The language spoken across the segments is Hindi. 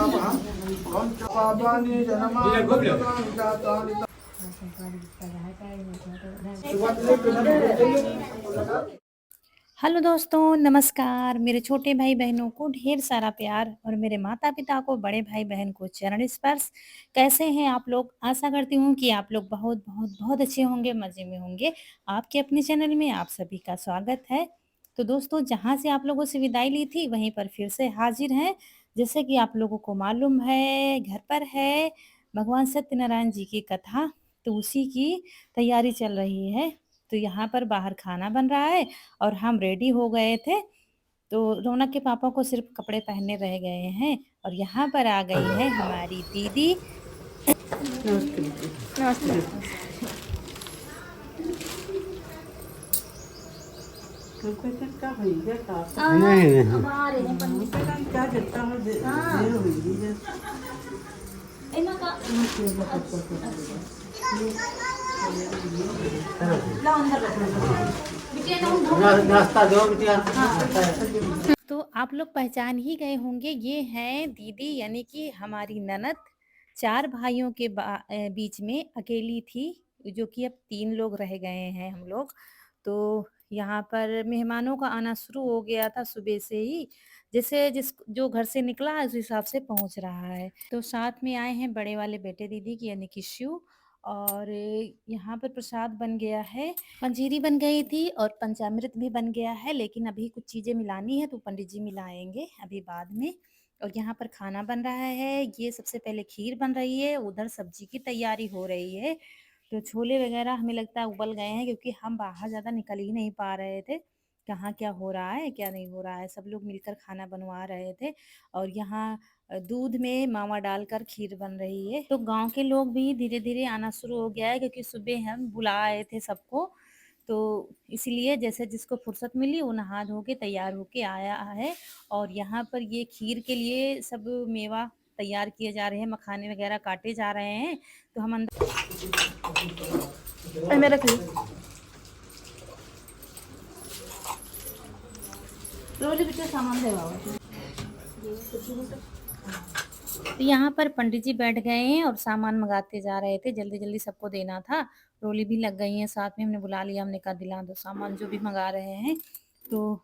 पापानि जनमानि जातानि हेलो दोस्तों, नमस्कार। मेरे छोटे भाई बहनों को ढेर सारा प्यार और मेरे माता पिता को, बड़े भाई बहन को चरण स्पर्श। कैसे हैं आप लोग? आशा करती हूँ कि आप लोग बहुत बहुत बहुत अच्छे होंगे, मज़े में होंगे। आपके अपने चैनल में आप सभी का स्वागत है। तो दोस्तों, जहाँ से आप लोगों से विदाई ली थी वहीं पर फिर से हाजिर हैं। जैसे कि आप लोगों को मालूम है, घर पर है भगवान सत्यनारायण जी की कथा, तो उसी की तैयारी चल रही है। तो यहाँ पर बाहर खाना बन रहा है और हम रेडी हो गए थे। तो रौनक के पापा को सिर्फ कपड़े पहनने रह गए हैं और यहाँ पर आ गई है हमारी दीदी। नमस्ते बेटी। नमस्ते। तुमको क्या हुई है साफ नहीं क्या करता हूँ देर हुई है नाश्ता दो बिटिया। तो आप लोग पहचान ही गए होंगे, ये हैं दीदी यानी कि हमारी ननद। 4 भाइयों के बीच में अकेली थी, जो कि अब 3 लोग रह गए हैं हम लोग। तो यहाँ पर मेहमानों का आना शुरू हो गया था सुबह से ही। जैसे जिस जो घर से निकला है उस हिसाब से पहुँच रहा है। तो साथ में आए हैं बड़े वाले बेटे दीदी की यानी कि शिव। और यहाँ पर प्रसाद बन गया है, पंजीरी बन गई थी और पंचामृत भी बन गया है, लेकिन अभी कुछ चीज़ें मिलानी है तो पंडित जी मिलाएंगे अभी बाद में। और यहाँ पर खाना बन रहा है, ये सबसे पहले खीर बन रही है, उधर सब्जी की तैयारी हो रही है। तो छोले वगैरह हमें लगता है उबल गए हैं, क्योंकि हम बाहर ज़्यादा निकल ही नहीं पा रहे थे, कहाँ क्या हो रहा है क्या नहीं हो रहा है। सब लोग मिलकर खाना बनवा रहे थे। और यहाँ दूध में मावा डालकर खीर बन रही है। तो गांव के लोग भी धीरे धीरे आना शुरू हो गया है, क्योंकि सुबह हम बुला आए थे सबको। तो इसीलिए जैसे जिसको फुर्सत मिली वो नहा धो के तैयार होके आया है। और यहाँ पर ये खीर के लिए सब मेवा तैयार किए जा रहे हैं, मखाने वगैरह काटे जा रहे हैं। तो हम अंदर मेरा सामान दे बाबा। तो यहाँ पर पंडित जी बैठ गए हैं और सामान मंगाते जा रहे थे, जल्दी जल्दी सबको देना था। रोली भी लग गई है साथ में, हमने बुला लिया, हमने कहा दिला दो सामान जो भी मंगा रहे हैं। तो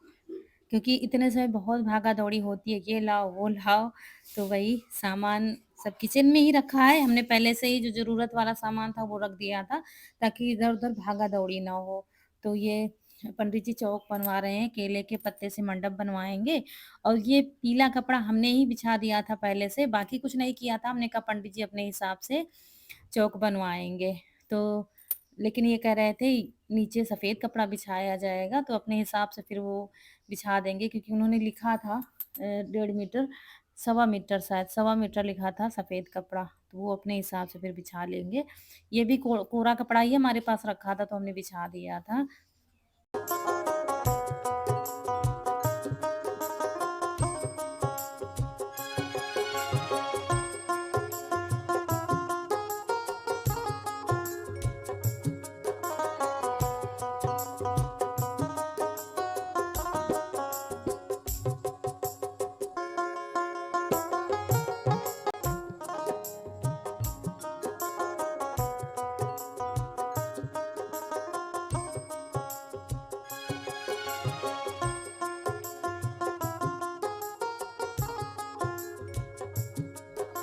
क्योंकि इतने समय बहुत भागा दौड़ी होती है, ये लाओ वो लाओ। तो वही सामान सब किचन में ही रखा है, हमने पहले से ही जो ज़रूरत वाला सामान था वो रख दिया था, ताकि इधर उधर भागा दौड़ी ना हो। तो ये पंडित जी चौक बनवा रहे हैं, केले के पत्ते से मंडप बनवाएंगे। और ये पीला कपड़ा हमने ही बिछा दिया था पहले से, बाकी कुछ नहीं किया था। हमने कहा पंडित जी अपने हिसाब से चौक बनवाएंगे। तो लेकिन ये कह रहे थे नीचे सफ़ेद कपड़ा बिछाया जाएगा, तो अपने हिसाब से फिर वो बिछा देंगे, क्योंकि उन्होंने लिखा था 1.5 मीटर, 1.25 मीटर, शायद 1.25 मीटर लिखा था सफ़ेद कपड़ा। तो वो अपने हिसाब से फिर बिछा लेंगे। ये भी कोरा कपड़ा ही हमारे पास रखा था, तो हमने बिछा दिया था।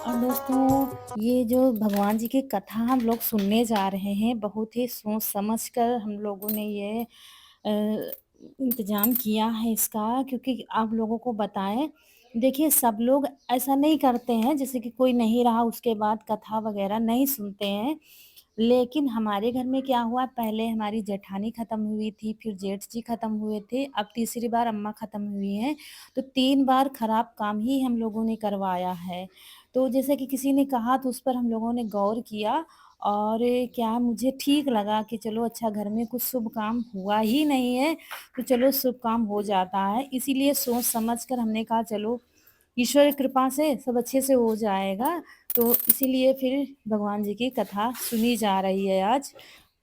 और दोस्तों, ये जो भगवान जी की कथा हम लोग सुनने जा रहे हैं, बहुत ही सोच समझ कर हम लोगों ने ये इंतज़ाम किया है इसका, क्योंकि आप लोगों को बताएं। देखिए, सब लोग ऐसा नहीं करते हैं, जैसे कि कोई नहीं रहा उसके बाद कथा वगैरह नहीं सुनते हैं। लेकिन हमारे घर में क्या हुआ, पहले हमारी जेठानी ख़त्म हुई थी, फिर जेठ जी ख़त्म हुए थे, अब तीसरी बार अम्मा ख़त्म हुई हैं। तो 3 बार खराब काम ही हम लोगों ने करवाया है। तो जैसे कि किसी ने कहा तो उस पर हम लोगों ने गौर किया, और क्या मुझे ठीक लगा कि चलो अच्छा, घर में कुछ शुभ काम हुआ ही नहीं है, तो चलो शुभ काम हो जाता है। इसीलिए सोच समझ कर हमने कहा चलो ईश्वर की कृपा से सब अच्छे से हो जाएगा। तो इसीलिए फिर भगवान जी की कथा सुनी जा रही है आज।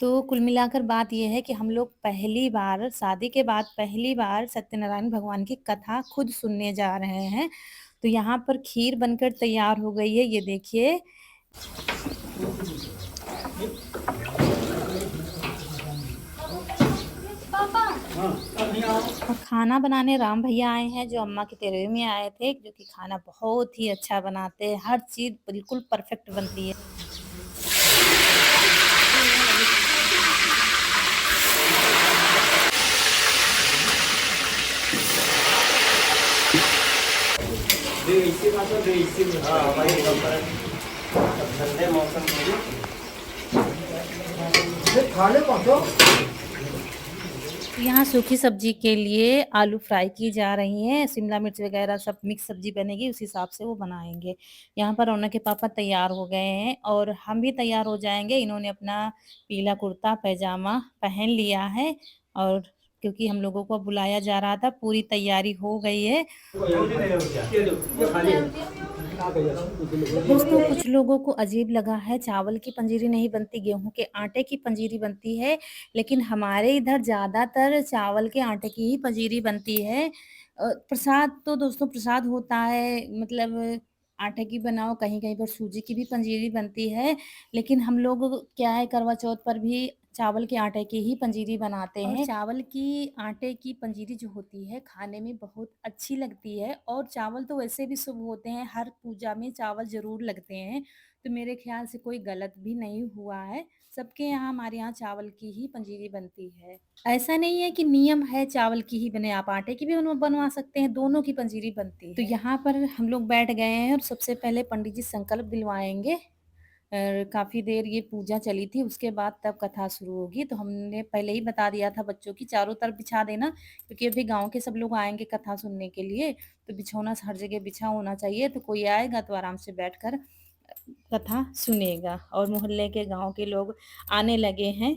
तो कुल मिलाकर बात ये है कि हम लोग पहली बार शादी के बाद पहली बार सत्यनारायण भगवान की कथा खुद सुनने जा रहे हैं। तो यहाँ पर खीर बनकर तैयार हो गई है, ये देखिए। और खाना बनाने राम भैया आए हैं, जो अम्मा के तेरहवीं में आए थे, जो कि खाना बहुत ही अच्छा बनाते हैं, हर चीज़ बिल्कुल परफेक्ट बनती है। ठंडे मौसम में खा ले तो यहाँ सूखी सब्जी के लिए आलू फ्राई की जा रही हैं, शिमला मिर्च वगैरह सब मिक्स सब्जी बनेगी, उस हिसाब से वो बनाएंगे। यहाँ पर रौनक के पापा तैयार हो गए हैं और हम भी तैयार हो जाएंगे। इन्होंने अपना पीला कुर्ता पैजामा पहन लिया है और क्योंकि हम लोगों को बुलाया जा रहा था, पूरी तैयारी हो गई है। दोस्तों कुछ लोगों को अजीब लगा है, चावल की पंजीरी नहीं बनती, गेहूं के आटे की पंजीरी बनती है, लेकिन हमारे इधर ज़्यादातर चावल के आटे की ही पंजीरी बनती है। प्रसाद तो दोस्तों प्रसाद होता है, मतलब आटे की बनाओ, कहीं-कहीं पर सूजी की भी पंजीरी बनती है, लेकिन हम लोग क्या है करवा चौथ पर भी चावल के आटे की ही पंजीरी बनाते हैं। चावल की आटे की पंजीरी जो होती है खाने में बहुत अच्छी लगती है और चावल तो वैसे भी शुभ होते हैं, हर पूजा में चावल ज़रूर लगते हैं, तो मेरे ख़्याल से कोई गलत भी नहीं हुआ है। सबके यहाँ हमारे यहाँ चावल की ही पंजीरी बनती है। ऐसा नहीं है कि नियम है चावल की ही बने, आप आटे की भी बनवा सकते हैं, दोनों की पंजीरी बनती है। तो यहाँ पर हम लोग बैठ गए हैं और सबसे पहले पंडित जी संकल्प दिलवाएँगे। काफ़ी देर ये पूजा चली थी, उसके बाद तब कथा शुरू होगी। तो हमने पहले ही बता दिया था बच्चों की चारों तरफ बिछा देना, क्योंकि अभी गाँव के सब लोग आएँगे कथा सुनने के लिए, तो बिछौना हर जगह बिछा होना चाहिए, तो कोई आएगा तो आराम से बैठकर कथा सुनेगा। और मोहल्ले के गाँव के लोग आने लगे हैं।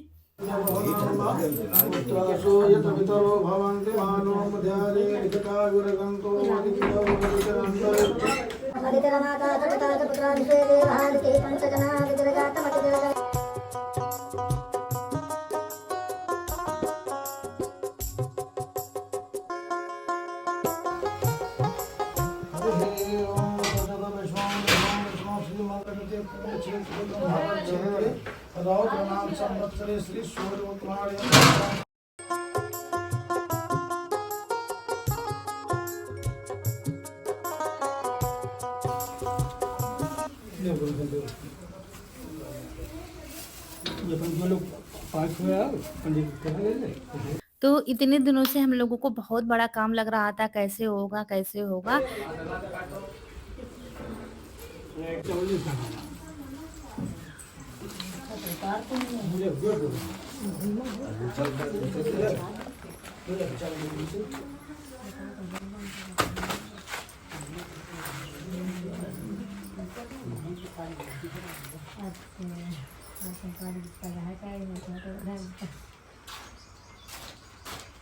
रौद्र नाम संवत्सरे श्री सूर्य तो इतने दिनों से हम लोगों को बहुत बड़ा काम लग रहा था, कैसे होगा कैसे होगा।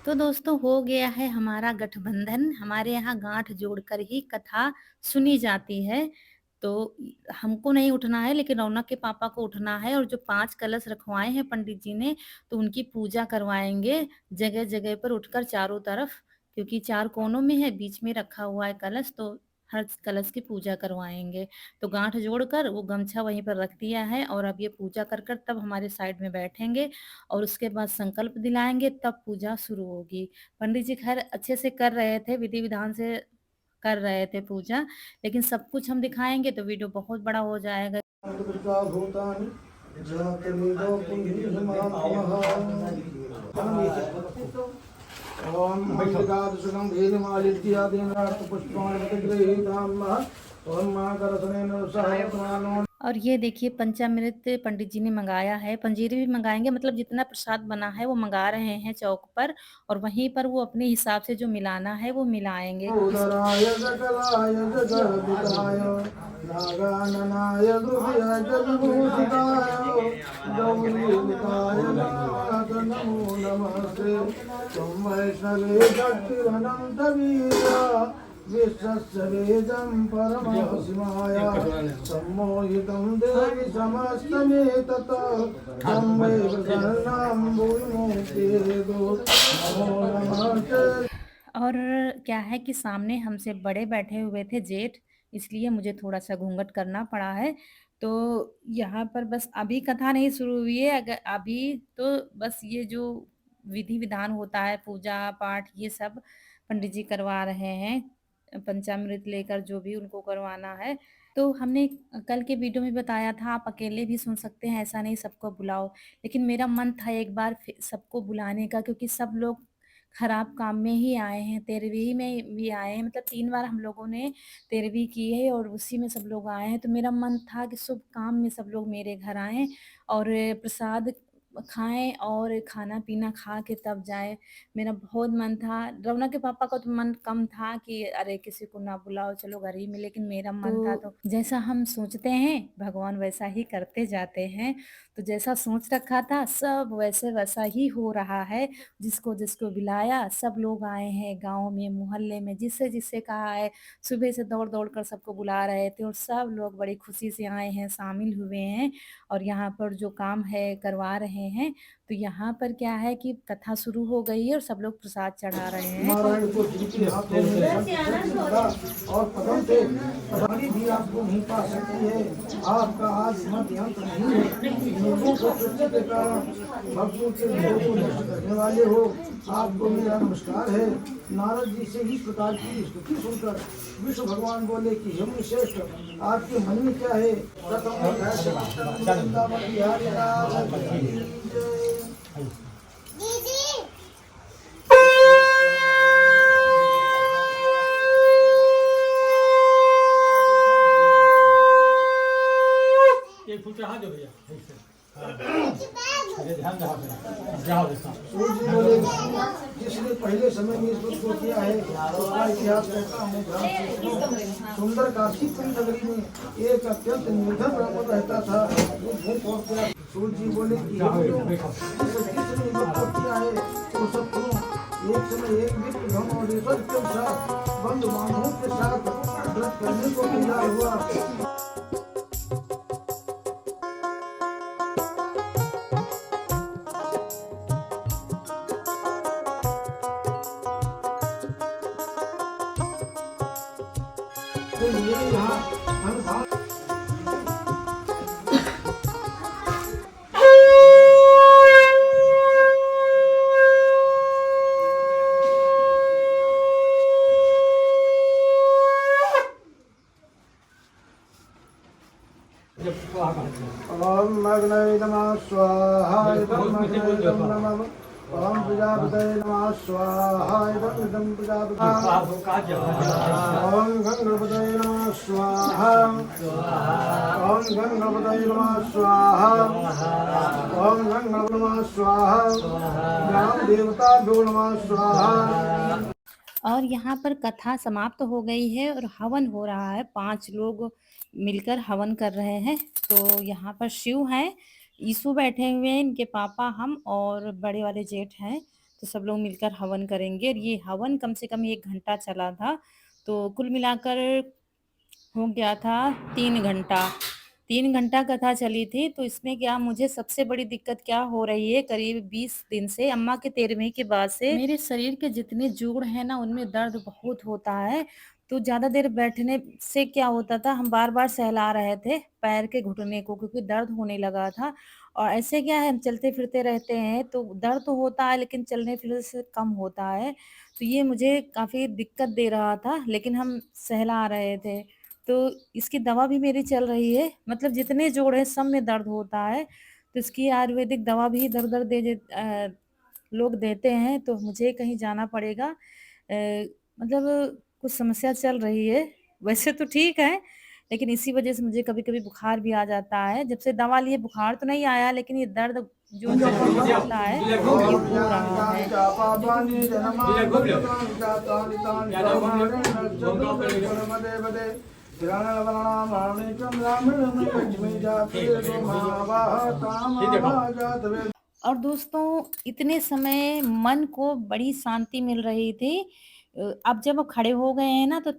तो दोस्तों हो गया है हमारा गठबंधन, हमारे यहाँ गांठ जोड़कर ही कथा सुनी जाती है। तो हमको नहीं उठना है, लेकिन रौनक के पापा को उठना है और जो 5 कलश रखवाए हैं पंडित जी ने, तो उनकी पूजा करवाएंगे जगह-जगह पर उठकर चारों तरफ, क्योंकि 4 कोनों में है, बीच में रखा हुआ है कलश, तो हर कलश की पूजा करवाएंगे। तो गांठ जोड़कर वो गमछा वहीं पर रख दिया है और अब ये पूजा कर कर तब हमारे साइड में बैठेंगे और उसके बाद संकल्प दिलाएंगे, तब पूजा शुरू होगी। पंडित जी खैर अच्छे से कर रहे थे, विधि विधान से कर रहे थे पूजा, लेकिन सब कुछ हम दिखाएंगे तो वीडियो बहुत बड़ा हो जाएगा। ओम भैगादशकं भेदमालित्यादीनाथ पुष्पाणि गृहीताम् ओम माकरसनेन सहायत्मानो। और ये देखिए पंचामृत पंडित जी ने मंगाया है, पंजीरी भी मंगाएंगे, मतलब जितना प्रसाद बना है वो मंगा रहे हैं चौक पर, और वहीं पर वो अपने हिसाब से जो मिलाना है वो मिलाएंगे। उदराय सकलाय जगद्विताय नागाननाय दुर्गाय जगद्भूषिताय गौरीनिताय नाथ नमो नमस्ते त्वं वैष्णवे शक्तिरनन्तवीरा विश्वस्यवेदं परमशिवाय सम्मोहितं देवि समस्तमेतत् तमेव शरणं भूमि दो नमो नमस्ते। और क्या है कि सामने हमसे बड़े बैठे हुए थे जेठ, इसलिए मुझे थोड़ा-सा घूँघट करना पड़ा है। तो यहाँ पर बस अभी कथा नहीं शुरू हुई है, अगर अभी तो बस ये जो विधि-विधान होता है, पूजा-पाठ ये सब पंडित जी करवा रहे हैं। पंचामृत लेकर जो भी उनको करवाना है। तो हमने कल के वीडियो में बताया था आप अकेले भी सुन सकते हैं, ऐसा नहीं सबको बुलाओ। लेकिन मेरा मन था एक बार सबको बुलाने का, क्योंकि सब लोग खराब काम में ही आए हैं, 13वीं में भी आए हैं, मतलब 3 बार हम लोगों ने 13वीं की है और उसी में सब लोग आए हैं। तो मेरा मन था कि शुभ काम में सब लोग मेरे घर आएँ और प्रसाद खाएँ और खाना-पीना खा के तब जाएँ। मेरा बहुत मन था। रौनक के पापा का तो मन कम था कि अरे किसी को ना बुलाओ, चलो घर ही में, लेकिन मेरा मन था तो जैसा हम सोचते हैं भगवान वैसा ही करते जाते हैं। तो जैसा सोच रखा था सब वैसा ही हो रहा है। जिसको बुलाया सब लोग आए हैं, गाँव में, मोहल्ले में, जिससे कहा है। सुबह से दौड़-दौड़ कर सबको बुला रहे थे और सब लोग बड़ी खुशी से आए हैं, शामिल हुए हैं और यहाँ पर जो काम है करवा रहे हैं। तो यहाँ पर क्या है कि कथा शुरू हो गई है और सब लोग प्रसाद चढ़ा रहे हैं। नारायण को जिनके हाथों में और पदम थे, रानी भी आपको नहीं पा सकती है। आपका आज मत यंत्र नहीं है। लोगों को सृष्टि के कारण भक्तों के भोग को नष्ट करने वाले हो। आपको मेरा नमस्कार है। नारद जी से इस प्रकार की स्तुति सुनकर विष्णु भगवान बोले कि हे मुनि श्रेष्ठ, आपके मन में क्या है? एक फुट हाथ दो भैया ध्यान जाओ सूर्य बोले, जिसने पहले समय में इस वक्त को किया है उसका इतिहास कहता हूँ। सुंदर काशीपुरी नगरी में एक अत्यंत निर्धन ब्राह्मण रहता था। वो भूख और प्यास। सूर्य जी बोले कि जिसने इस वक्त को किया है तो सब सुनो। एक समय एक मित्र धन और ईश्वर के साथ बंधु बांधवों के साथ व्रत करने को तैयार हुआ। ओम अग्नये नमः स्वाहा। इदं अग्नये नमः। ओम प्रजापतये नमः स्वाहा। इदं प्रजापतये। ओम गणपतये नमः स्वाहा। ओम गणपतये नमः स्वाहा। ओम गणपतये नमः स्वाहा। ग्राम देवताभ्यो नमः स्वाहा। और यहाँ पर कथा समाप्त हो गई है और हवन हो रहा है। 5 लोग मिलकर हवन कर रहे हैं। तो यहाँ पर शिव हैं, यीशु बैठे हुए हैं, इनके पापा, हम और बड़े वाले जेठ हैं। तो सब लोग मिलकर हवन करेंगे और ये हवन कम से कम 1 घंटा चला था। तो कुल मिलाकर हो गया था 3 घंटा। 3 घंटा कथा चली थी। तो इसमें क्या मुझे सबसे बड़ी दिक्कत क्या हो रही है, करीब 20 दिन से, अम्मा के 13वीं के बाद से मेरे शरीर के जितने जोड़ हैं ना उनमें दर्द बहुत होता है। तो ज़्यादा देर बैठने से क्या होता था, हम बार-बार सहला रहे थे पैर के घुटने को, क्योंकि दर्द होने लगा था। और ऐसे क्या है, हम चलते-फिरते रहते हैं तो दर्द तो होता है लेकिन चलने-फिरने से कम होता है। तो ये मुझे काफ़ी दिक्कत दे रहा था, लेकिन हम सहला रहे थे। तो इसकी दवा भी मेरी चल रही है, मतलब जितने जोड़ हैं सब में दर्द होता है। तो इसकी आयुर्वेदिक दवा भी इधर-उधर लोग देते हैं, तो मुझे कहीं जाना पड़ेगा। मतलब कुछ समस्या चल रही है, वैसे तो ठीक है, लेकिन इसी वजह से मुझे कभी-कभी बुखार भी आ जाता है। जब से दवा लिए बुखार तो नहीं आया, लेकिन ये दर्द जो होता है ये हो रहा है। और दोस्तों इतने समय मन को बड़ी शांति मिल रही थी। अब जब वो खड़े हो गए हैं ना तो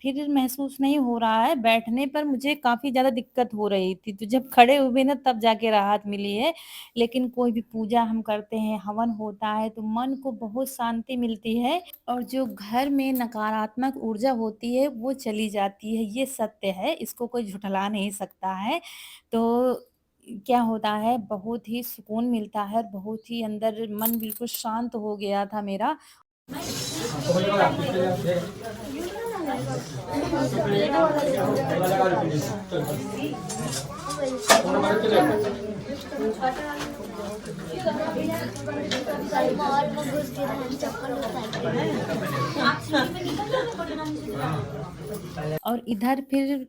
फिर महसूस नहीं हो रहा है, बैठने पर मुझे काफ़ी ज़्यादा दिक्कत हो रही थी, तो जब खड़े हुए ना तब जाके राहत मिली है। लेकिन कोई भी पूजा हम करते हैं, हवन होता है तो मन को बहुत शांति मिलती है और जो घर में नकारात्मक ऊर्जा होती है वो चली जाती है, ये सत्य है, इसको कोई झुठला नहीं सकता है। तो क्या होता है, बहुत ही सुकून मिलता है और बहुत ही अंदर मन बिल्कुल शांत हो गया था मेरा। और वो घुस के हम चप्पल और इधर फिर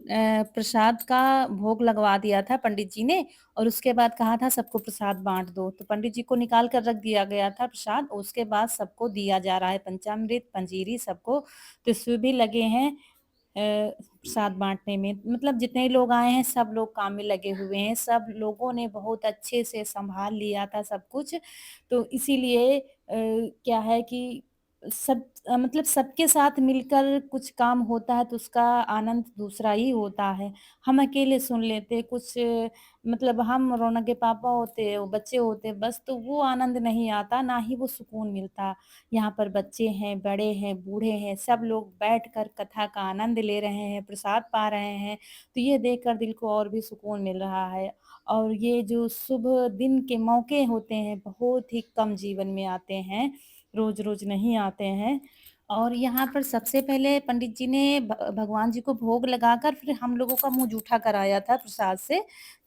प्रसाद का भोग लगवा दिया था पंडित जी ने और उसके बाद कहा था सबको प्रसाद बाँट दो। तो पंडित जी को निकाल कर रख दिया गया था प्रसाद, उसके बाद सबको दिया जा रहा है पंचामृत, पंजीरी सबको। तो इसमें भी लगे हैं प्रसाद बाँटने में। मतलब जितने लोग आए हैं सब लोग काम में लगे हुए हैं, सब लोगों ने बहुत अच्छे से सँभाल लिया था सब कुछ। तो इसीलिए क्या है कि मतलब सबके साथ मिलकर कुछ काम होता है तो उसका आनंद दूसरा ही होता है। हम अकेले सुन लेते कुछ मतलब हम रौनक के पापा होते, वो बच्चे होते बस तो वो आनंद नहीं आता, ना ही वो सुकून मिलता। यहाँ पर बच्चे हैं, बड़े हैं, बूढ़े हैं, सब लोग बैठकर कथा का आनंद ले रहे हैं, प्रसाद पा रहे हैं, तो ये देखकर दिल को और भी सुकून मिल रहा है। और ये जो शुभ दिन के मौके होते हैं, बहुत ही कम जीवन में आते हैं, रोज़-रोज़ नहीं आते हैं। और यहाँ पर सबसे पहले पंडित जी ने भगवान जी को भोग लगाकर फिर हम लोगों का मुँह जूठा कराया था प्रसाद से,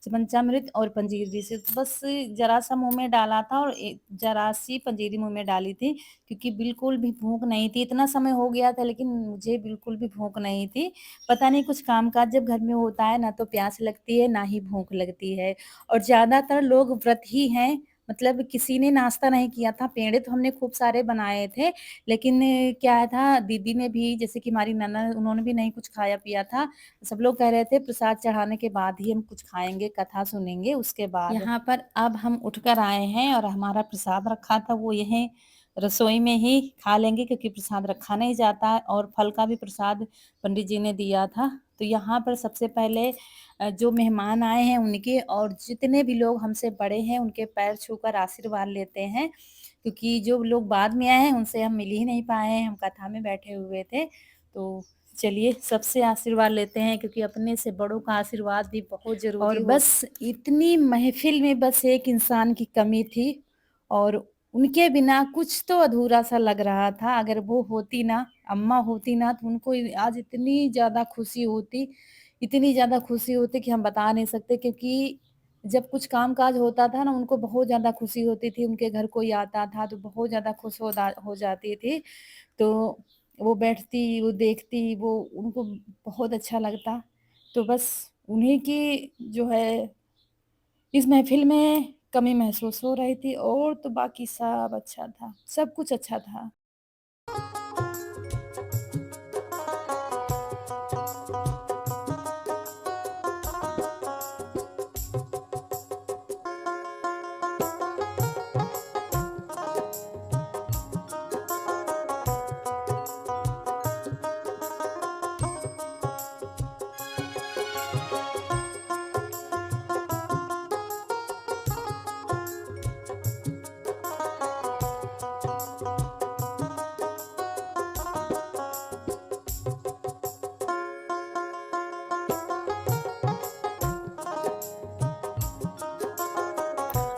पंचामृत और पंजीरी से। तो बस ज़रा-सा मुँह में डाला था और ज़रा-सी पंजीरी मुँह में डाली थी, क्योंकि बिल्कुल भी भूख नहीं थी। इतना समय हो गया था लेकिन मुझे बिल्कुल भी भूख नहीं थी। पता नहीं कुछ काम-काज जब घर में होता है ना तो प्यास लगती है, ना ही भूख लगती है। और ज़्यादातर लोग व्रत ही हैं, मतलब किसी ने नाश्ता नहीं किया था। पेड़े तो हमने खूब सारे बनाए थे, लेकिन क्या था दीदी ने भी जैसे कि हमारी ननद उन्होंने भी नहीं कुछ खाया-पिया था। सब लोग कह रहे थे प्रसाद चढ़ाने के बाद ही हम कुछ खाएँगे, कथा सुनेंगे उसके बाद। यहाँ पर अब हम उठकर आए हैं और हमारा प्रसाद रखा था वो यहीं रसोई में ही खा लेंगे क्योंकि प्रसाद रखा नहीं जाता है और फल का भी प्रसाद पंडित जी ने दिया था। तो यहाँ पर सबसे पहले जो मेहमान आए हैं उनके और जितने भी लोग हमसे बड़े हैं उनके पैर छूकर आशीर्वाद लेते हैं, क्योंकि जो लोग बाद में आए हैं उनसे हम मिल ही नहीं पाए हैं, हम कथा में बैठे हुए थे। तो चलिए सबसे आशीर्वाद लेते हैं क्योंकि अपने से बड़ों का आशीर्वाद भी बहुत ज़रूरी और बस इतनी महफ़िल में बस एक इंसान की कमी थी और उनके बिना कुछ तो अधूरा-सा लग रहा था। अगर वो होती ना, अम्मा होती ना तो उनको आज इतनी ज़्यादा खुशी होती कि हम बता नहीं सकते, क्योंकि जब कुछ काम-काज होता था ना उनको बहुत ज़्यादा खुशी होती थी, उनके घर कोई आता था तो बहुत ज़्यादा खुश हो जाती थी। तो वो बैठती, वो देखती, वो उनको बहुत अच्छा लगता। तो बस उन्हीं की जो है इस महफ़िल में कमी महसूस हो रही थी और तो बाकी सब अच्छा था, सब कुछ अच्छा था।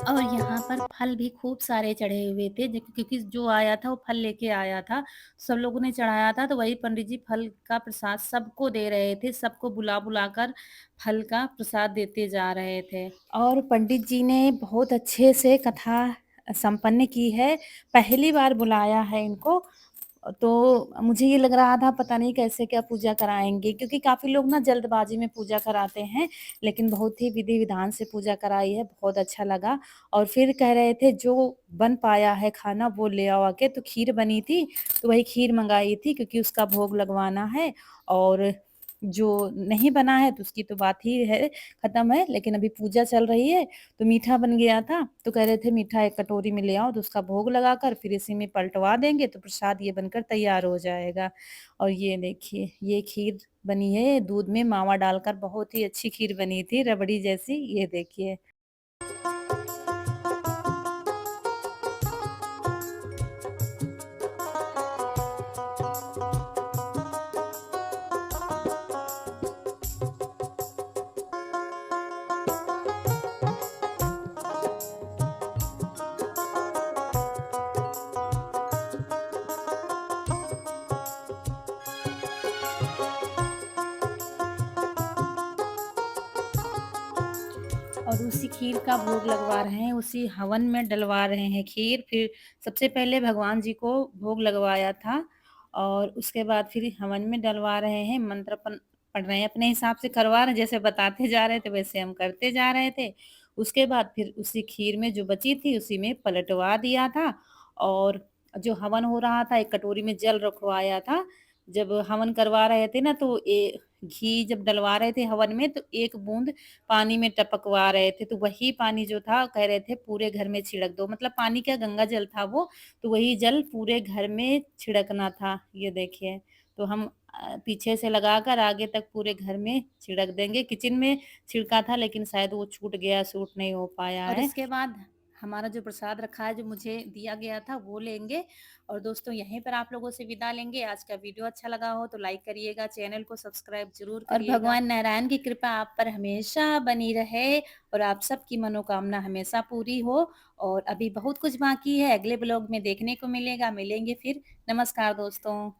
और यहाँ पर फल भी खूब सारे चढ़े हुए थे क्योंकि जो आया था वो फल लेके आया था, सब लोगों ने चढ़ाया था तो वही पंडित जी फल का प्रसाद सबको दे रहे थे, सबको बुला-बुला कर फल का प्रसाद देते जा रहे थे। और पंडित जी ने बहुत अच्छे से कथा संपन्न की है, पहली बार बुलाया है इनको। तो मुझे ये लग रहा था पता नहीं कैसे क्या पूजा कराएँगे, क्योंकि काफ़ी लोग ना जल्दबाज़ी में पूजा कराते हैं, लेकिन बहुत ही विधि-विधान से पूजा कराई है, बहुत अच्छा लगा। और फिर कह रहे थे जो बन पाया है खाना वो ले आओ आके, तो खीर बनी थी, तो वही खीर मँगाई थी क्योंकि उसका भोग लगवाना है। और जो नहीं बना है तो उसकी तो बात ही है खत्म है, लेकिन अभी पूजा चल रही है तो मीठा बन गया था, तो कह रहे थे मीठा एक कटोरी में ले आओ तो उसका भोग लगाकर फिर इसी में पलटवा देंगे तो प्रसाद ये बनकर तैयार हो जाएगा। और ये देखिए ये खीर बनी है दूध में मावा डालकर, बहुत ही अच्छी खीर बनी थी रबड़ी जैसी, ये देखिए। और उसी खीर का भोग लगवा रहे हैं, उसी हवन में डलवा रहे हैं खीर। फिर सबसे पहले भगवान जी को भोग लगवाया था और उसके बाद फिर हवन में डलवा रहे हैं, मंत्र पढ़ रहे हैं, अपने हिसाब से करवा रहे हैं, जैसे बताते जा रहे थे वैसे हम करते जा रहे थे। उसके बाद फिर उसी खीर में जो बची थी उसी में पलटवा दिया था और जो हवन हो रहा था एक कटोरी में जल रखवाया था। जब हवन करवा रहे थे ना तो घी जब डलवा रहे थे हवन में तो एक बूंद पानी में टपकवा रहे थे, तो वही पानी जो था कह रहे थे पूरे घर में छिड़क दो, मतलब पानी क्या गंगा जल था वो, तो वही जल पूरे घर में छिड़कना था। ये देखिए, तो हम पीछे से लगाकर आगे तक पूरे घर में छिड़क देंगे। किचन में छिड़का था लेकिन शायद वो छूट गया, सूट नहीं हो पाया है। और इसके बाद हमारा जो प्रसाद रखा है जो मुझे दिया गया था वो लेंगे और दोस्तों यहीं पर आप लोगों से विदा लेंगे। आज का वीडियो अच्छा लगा हो तो लाइक करिएगा, चैनल को सब्सक्राइब जरूर करिएगा और भगवान नारायण की कृपा आप पर हमेशा बनी रहे और आप सबकी मनोकामना हमेशा पूरी हो। और अभी बहुत कुछ बाकी है, अगले ब्लॉग में देखने को मिलेगा। मिलेंगे फिर। नमस्कार दोस्तों।